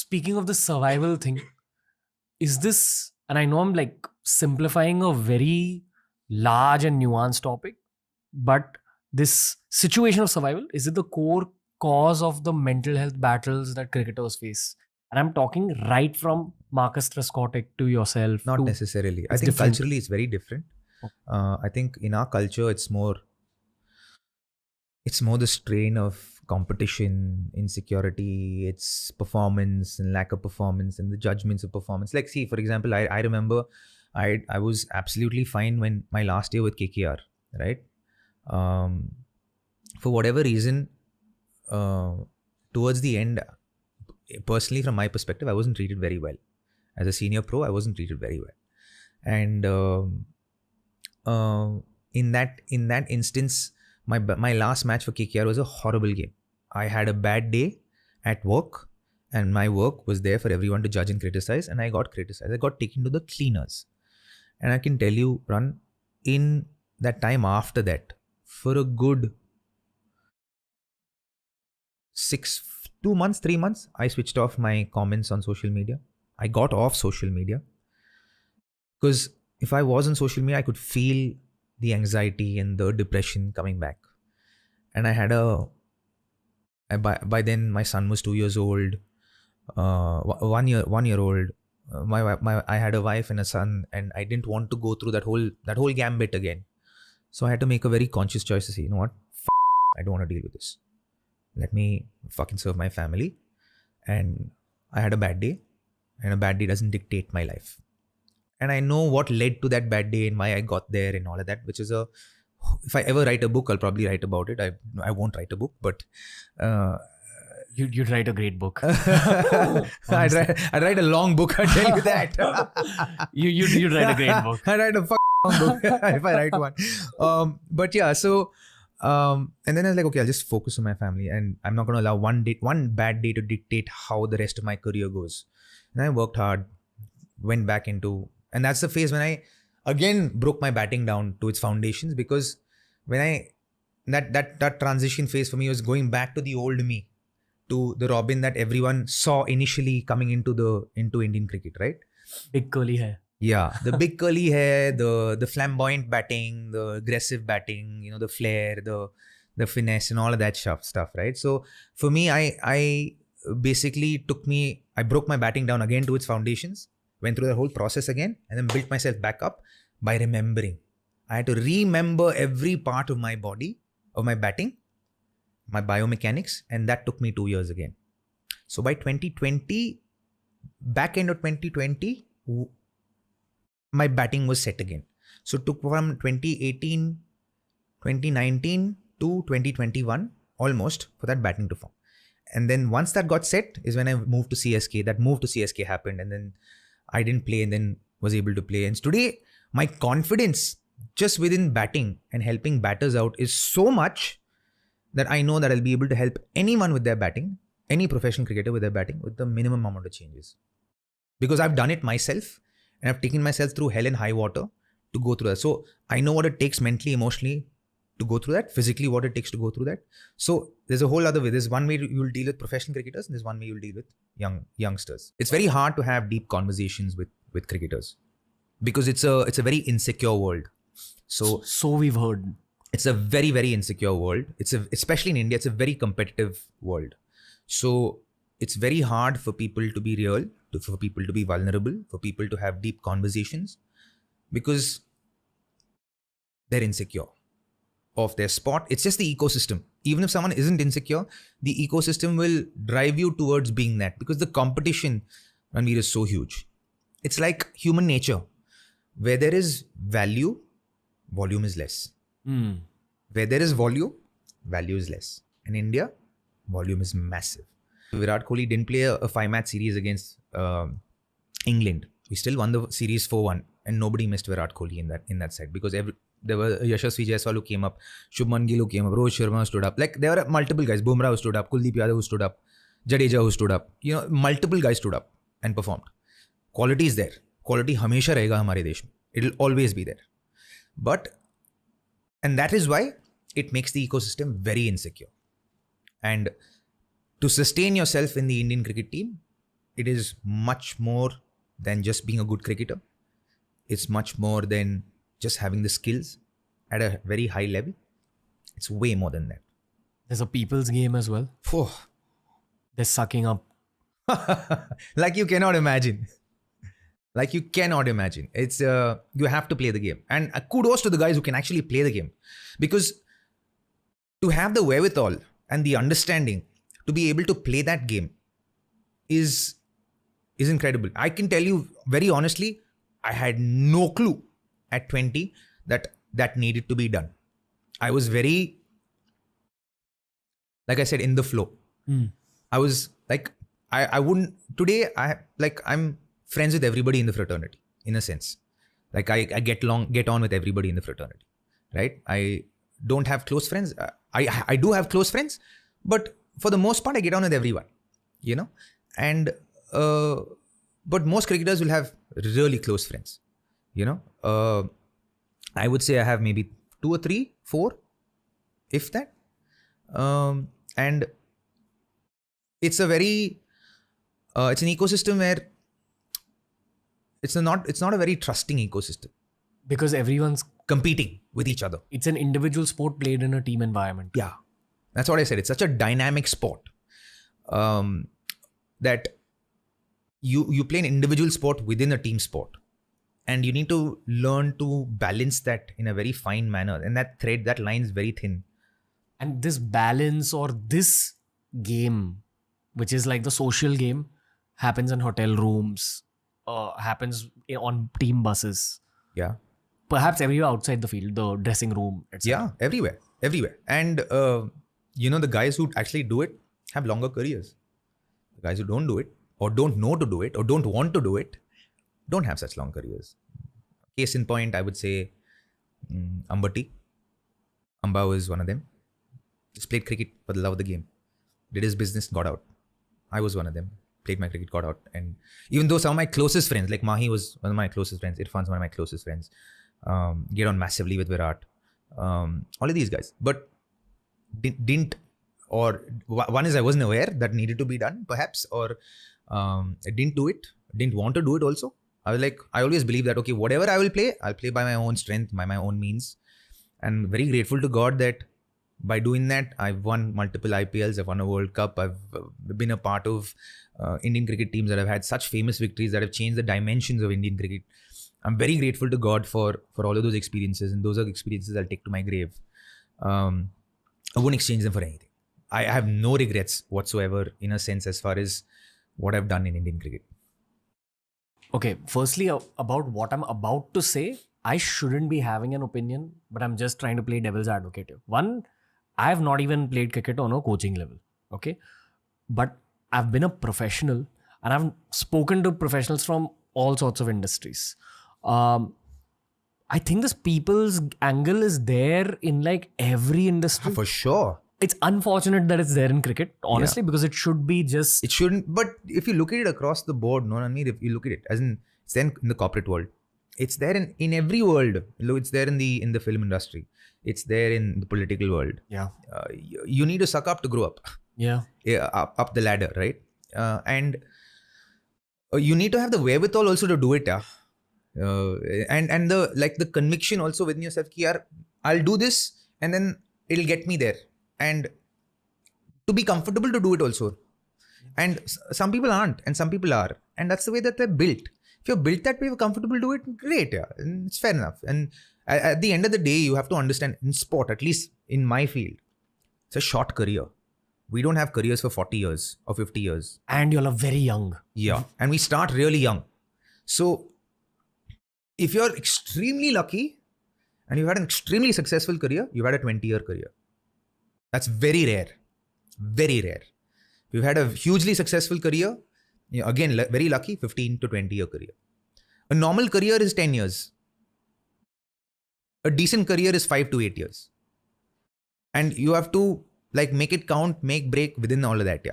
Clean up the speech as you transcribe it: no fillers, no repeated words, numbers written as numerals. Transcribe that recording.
speaking of the survival thing, is this, and I know I'm like simplifying a very large and nuanced topic, but this situation of survival, is it the core cause of the mental health battles that cricketers face? And I'm talking right from Marcus Trescotty to yourself. Not to, necessarily. I it's think different. culturally it's very different. Okay. I think in our culture it's more the strain of competition, insecurity, it's performance and lack of performance and the judgments of performance. Like, see, for example, I remember I was absolutely fine when my last year with KKR, right? For whatever reason, towards the end, personally from my perspective, I wasn't treated very well. As a senior pro, I wasn't treated very well. And in that instance, my last match for KKR was a horrible game. I had a bad day at work, and my work was there for everyone to judge and criticize, and I got criticized. I got taken to the cleaners. And I can tell you, Ran, in that time after that, for a good 2 months, 3 months, I switched off my comments on social media. I got off social media. Because if I was on social media, I could feel the anxiety and the depression coming back. And I had by then my son was 2 years old, 1 year old. I had a wife and a son, and I didn't want to go through that whole gambit again. So I had to make a very conscious choice to say, you know what, I don't want to deal with this. Let me fucking serve my family. And I had a bad day, and a bad day doesn't dictate my life. And I know what led to that bad day and why I got there and all of that, which is if I ever write a book, I'll probably write about it. I won't write a book, but You'd write a great book. I'd write a long book, I'll tell you that. You'd write a great book. I'd write a long book if I write one. But yeah, so and then I was like, okay, I'll just focus on my family, and I'm not going to allow one bad day to dictate how the rest of my career goes. And I worked hard, went back into, and that's the phase when I again broke my batting down to its foundations, because when that transition phase for me was going back to the old me, to the Robin that everyone saw initially coming into Indian cricket, right? Big curly hair. Yeah, the big curly hair, the flamboyant batting, the aggressive batting, the flair, the finesse and all of that stuff, right? So for me, I basically I broke my batting down again to its foundations, went through the whole process again, and then built myself back up by remembering. I had to remember every part of my body, of my batting, my biomechanics, and that took me 2 years again. So by 2020, back end of 2020, my batting was set again. So it took from 2018, 2019 to 2021 almost for that batting to form. And then once that got set is when I moved to CSK. That move to CSK happened, and then I didn't play and then was able to play. And today, my confidence just within batting and helping batters out is so much that I know that I'll be able to help anyone with their batting, any professional cricketer with their batting, with the minimum amount of changes. Because I've done it myself, and I've taken myself through hell and high water to go through that. So I know what it takes mentally, emotionally to go through that, physically what it takes to go through that. So there's a whole other way. There's one way you'll deal with professional cricketers, and there's one way you'll deal with youngsters. It's very hard to have deep conversations with cricketers because it's a very insecure world. So we've heard. It's a very, very insecure world. Especially in India, it's a very competitive world. So it's very hard for people to be real, for people to be vulnerable, for people to have deep conversations, because they're insecure of their spot. It's just the ecosystem. Even if someone isn't insecure, the ecosystem will drive you towards being that, because the competition, Ranveer, is so huge. It's like human nature. Where there is value, volume is less. Where there is volume, value is less. In India, volume is massive. Virat Kohli didn't play a 5-match series against England. We still won the series 4-1, and nobody missed Virat Kohli in that set, because there were Yashasvi Jaiswal who came up, Shubman Gill who came up, Rohit Sharma stood up. Like, there were multiple guys. Bumrah who stood up, Kuldeep Yadav who stood up, Jadeja who stood up. Multiple guys stood up and performed. Quality is there. Quality hamesha rahega hamare desh mein. It'll always be there. And that is why it makes the ecosystem very insecure. And to sustain yourself in the Indian cricket team, it is much more than just being a good cricketer. It's much more than just having the skills at a very high level. It's way more than that. There's a people's game as well. Phew. They're sucking up. Like you cannot imagine. Like you cannot imagine. It's you have to play the game. And kudos to the guys who can actually play the game. Because to have the wherewithal and the understanding to be able to play that game is incredible. I can tell you very honestly, I had no clue at 20 that needed to be done. I was very, like I said, in the flow. I was like, I wouldn't, today I'm friends with everybody in the fraternity, in a sense. Like I get on with everybody in the fraternity, right? I don't have close friends. I do have close friends, but for the most part, I get on with everyone, you know? And, but most cricketers will have really close friends, you know? I would say I have maybe 2 or 3, 4, if that. And it's a very, it's an ecosystem where it's not a very trusting ecosystem. Because everyone's Competing with each other. it's an individual sport played in a team environment. Yeah. That's what I said. It's such a dynamic sport that you play an individual sport within a team sport. And you need to learn to balance that in a very fine manner. And that line is very thin. And this balance or this game, which is like the social game, happens in hotel rooms, happens on team buses, Yeah. perhaps everywhere outside the field, the dressing room, etc. Yeah. Everywhere. And, the guys who actually do it have longer careers. The guys who don't do it or don't know to do it or don't want to do it don't have such long careers. Case in point, I would say Ambati. Amba was one of them. Just played cricket for the love of the game. Did his business, got out. I was one of them. Played my cricket, got out. And even though some of my closest friends, like Mahi was one of my closest friends, Irfan's one of my closest friends, get on massively with Virat. All of these guys. But didn't, or one is I wasn't aware that needed to be done, perhaps, or I didn't do it, didn't want to do it also. I always believe that, okay, whatever I will play, I'll play by my own strength, by my own means. And very grateful to God that by doing that, I've won multiple IPLs, I've won a World Cup, I've been a part of Indian cricket teams that have had such famous victories that have changed the dimensions of Indian cricket. I'm very grateful to God for all of those experiences, and those are experiences I'll take to my grave. I wouldn't exchange them for anything. I have no regrets whatsoever, in a sense, as far as what I've done in Indian cricket. Okay, firstly, about what I'm about to say, I shouldn't be having an opinion, but I'm just trying to play devil's advocate here. One, I have not even played cricket on a coaching level, okay? But I've been a professional and I've spoken to professionals from all sorts of industries. I think this people's angle is there in like every industry. For sure. It's unfortunate that it's there in cricket, honestly, because it should be just... It shouldn't, but if you look at it across the board, no, I mean, if you look at it, as in, it's then in the corporate world, it's there in every world. It's there in the film industry. It's there in the political world. Yeah. You need to suck up to grow up. Yeah. Up the ladder, right? And you need to have the wherewithal also to do it. And the conviction also within yourself, ki, yaar, I'll do this and then it'll get me there. And to be comfortable to do it also. And some people aren't, and some people are. And that's the way that they're built. If you're built that way, you're comfortable to do it, great, yeah. And it's fair enough. And at the end of the day, you have to understand, in sport, at least in my field, it's a short career. We don't have careers for 40 years or 50 years. And you're very young. Yeah. And we start really young. So if you're extremely lucky and you've had an extremely successful career, you've had a 20-year career. That's very rare. Very rare. If you've had a hugely successful career, again, very lucky, 15 to 20-year career. A normal career is 10 years. A decent career is 5 to 8 years. And you have to make it count, make break within all of that. Yeah.